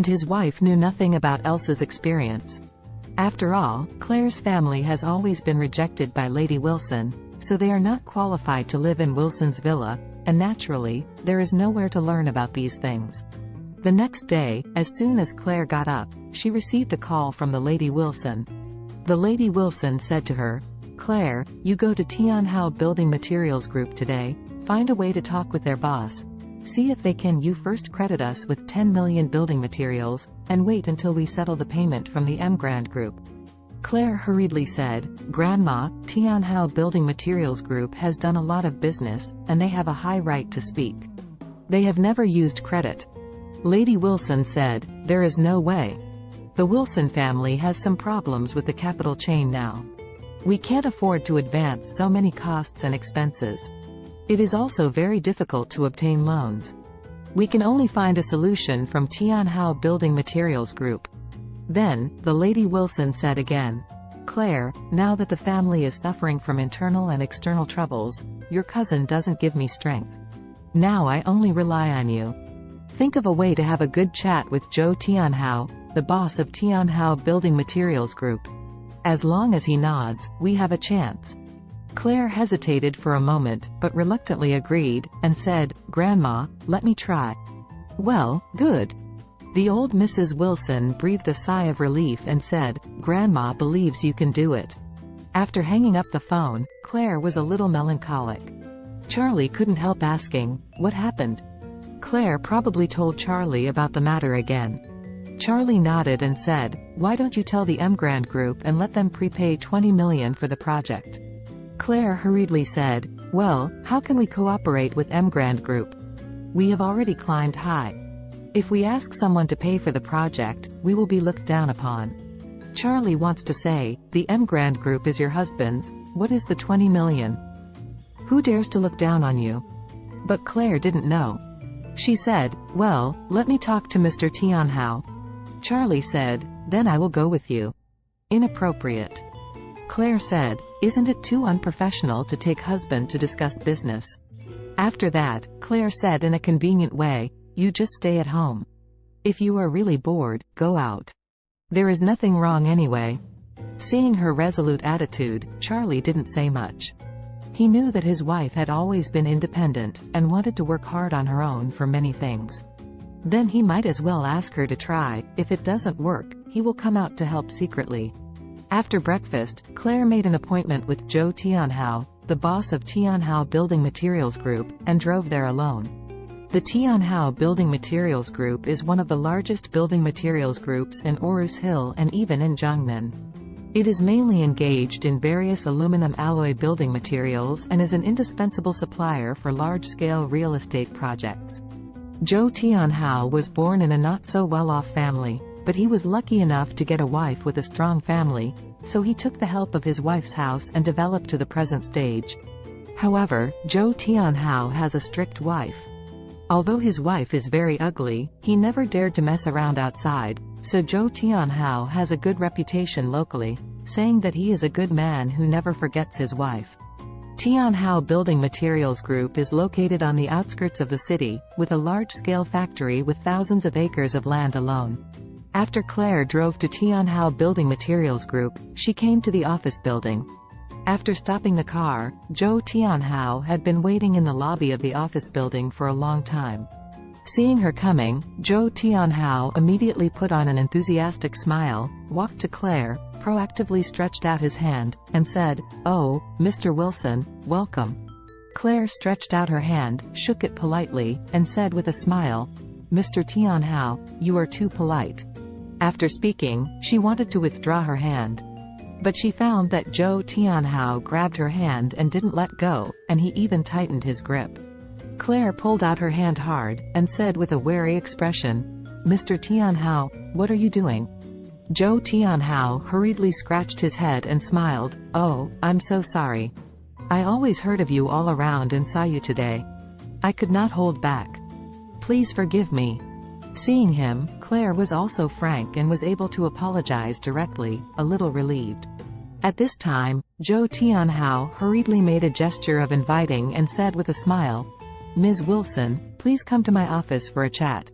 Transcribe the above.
and his wife knew nothing about Elsa's experience. After all, Claire's family has always been rejected by Lady Wilson, so they are not qualified to live in Wilson's villa, and naturally, there is nowhere to learn about these things. The next day, as soon as Claire got up, she received a call from the Lady Wilson. The Lady Wilson said to her, "Claire, you go to Tianhao Building Materials Group today, find a way to talk with their boss. See if they can you first credit us with 10 million building materials, and wait until we settle the payment from the Emgrand Group." Claire hurriedly said, "Grandma, Tianhao Building Materials Group has done a lot of business, and they have a high right to speak. They have never used credit." Lady Wilson said, "There is no way. The Wilson family has some problems with the capital chain now. We can't afford to advance so many costs and expenses. It is also very difficult to obtain loans. We can only find a solution from Tianhao Building Materials Group." Then, the Lady Wilson said again, "Claire, now that the family is suffering from internal and external troubles, your cousin doesn't give me strength. Now I only rely on you. Think of a way to have a good chat with Zhou Tianhao, the boss of Tianhao Building Materials Group. As long as he nods, we have a chance." Claire hesitated for a moment, but reluctantly agreed, and said, "Grandma, let me try." "Well, good." The old Mrs. Wilson breathed a sigh of relief and said, "Grandma believes you can do it." After hanging up the phone, Claire was a little melancholic. Charlie couldn't help asking, "What happened?" Claire probably told Charlie about the matter again. Charlie nodded and said, "Why don't you tell the Emgrand Group and let them prepay 20 million for the project?" Claire hurriedly said, "Well, how can we cooperate with Emgrand Group? We have already climbed high. If we ask someone to pay for the project, we will be looked down upon." Charlie wants to say, "The Emgrand Group is your husband's, what is the 20 million? Who dares to look down on you?" But Claire didn't know. She said, "Well, let me talk to Mr. Tianhao." Charlie said, "Then I will go with you." Inappropriate. Claire said, "Isn't it too unprofessional to take husband to discuss business?" After that, Claire said in a convenient way, "You just stay at home. If you are really bored, go out. There is nothing wrong anyway." Seeing her resolute attitude, Charlie didn't say much. He knew that his wife had always been independent, and wanted to work hard on her own for many things. Then he might as well ask her to try. If it doesn't work, he will come out to help secretly. After breakfast, Claire made an appointment with Zhou Tianhao, the boss of Tianhao Building Materials Group, and drove there alone. The Tianhao Building Materials Group is one of the largest building materials groups in Orus Hill and even in Jiangnan. It is mainly engaged in various aluminum alloy building materials and is an indispensable supplier for large-scale real estate projects. Zhou Tianhao was born in a not-so-well-off family, but he was lucky enough to get a wife with a strong family, so he took the help of his wife's house and developed to the present stage. However, Zhou Tianhao has a strict wife. Although his wife is very ugly, he never dared to mess around outside, so Zhou Tianhao has a good reputation locally, saying that he is a good man who never forgets his wife. Tianhao Building Materials Group is located on the outskirts of the city, with a large-scale factory with thousands of acres of land alone. After Claire drove to Tianhao Building Materials Group, she came to the office building. After stopping the car, Zhou Tianhao had been waiting in the lobby of the office building for a long time. Seeing her coming, Zhou Tianhao immediately put on an enthusiastic smile, walked to Claire, proactively stretched out his hand, and said, "Oh, Mr. Wilson, welcome." Claire stretched out her hand, shook it politely, and said with a smile, "Mr. Tianhao, you are too polite." After speaking, she wanted to withdraw her hand. But she found that Zhou Tianhao grabbed her hand and didn't let go, and he even tightened his grip. Claire pulled out her hand hard, and said with a wary expression, "Mr. Tianhao, what are you doing?" Zhou Tianhao hurriedly scratched his head and smiled, "Oh, I'm so sorry. I always heard of you all around and saw you today. I could not hold back. Please forgive me." Seeing him, Claire was also frank and was able to apologize directly, a little relieved. At this time, Zhou Tianhao hurriedly made a gesture of inviting and said with a smile, "Ms. Wilson, please come to my office for a chat."